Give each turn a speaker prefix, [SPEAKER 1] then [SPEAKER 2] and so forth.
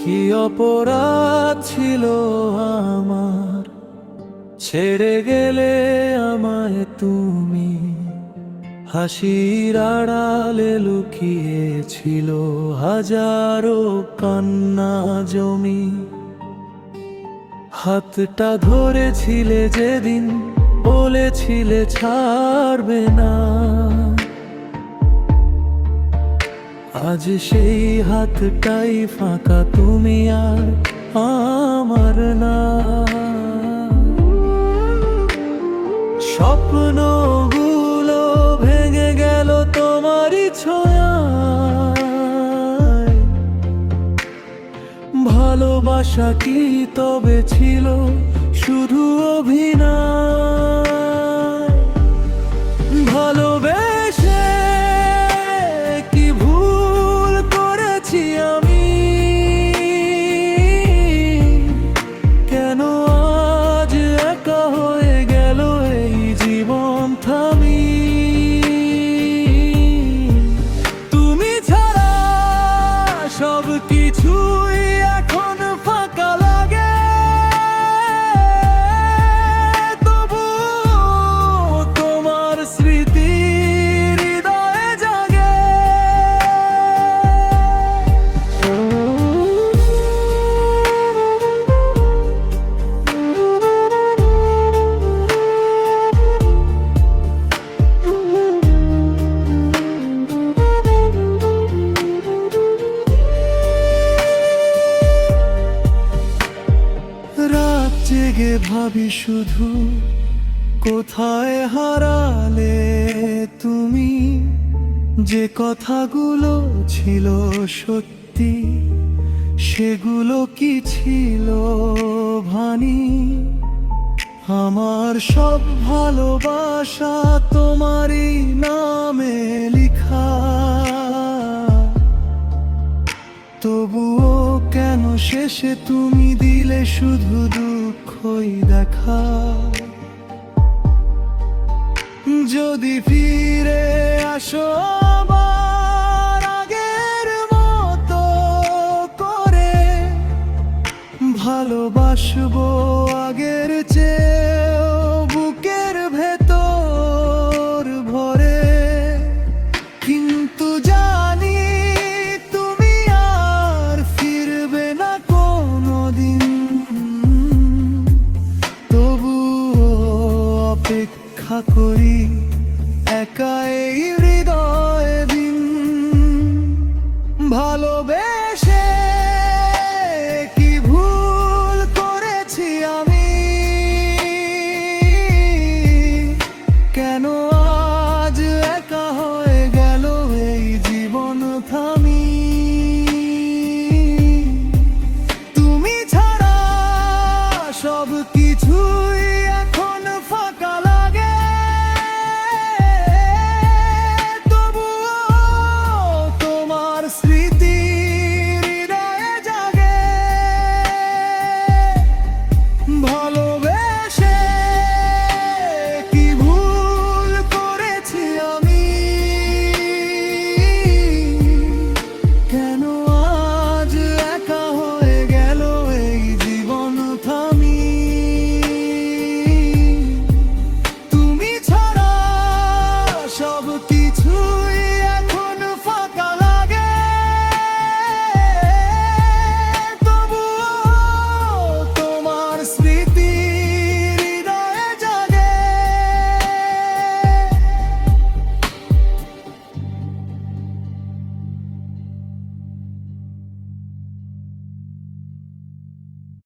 [SPEAKER 1] কি অপরাধ ছিল আমার, ছেড়ে গেলে আমায় তুমি? হাসির আড়ালে লুকিয়েছিল হাজারো কান্না জমি। হাতটা ধরেছিলে যেদিন, বলেছিলে ছাড়বে না। আজ সেই হাতটাই ফাঁকা, তুমি আর আমার না। স্বপ্নগুলো ভেঙে গেল তোমারই ছোঁয়ায়। ভালোবাসা কি তবে ছিল শুধু অভিনয়? ভালোবেসে কি ভুল করেছি আমি? কেন আজ একা হয়ে গেল এই জীবন থামি? তুমি ছাড়া সব কিছুই এখন ফাঁকা লাগে, তবু তোমার স্মৃতি হৃদয়ে জাগে। রাত জেগে ভাবি শুধু, কোথায় হারালে তুমি? যে কথাগুলো ছিল সত্যি, সেগুলো কি ছিল ভানি? আমার সব ভালোবাসা তোমারই নামে লিখা, তবুও কেন শেষে তুমি দিলে শুধু দুঃখই দেখা? যদি ফিরে আসো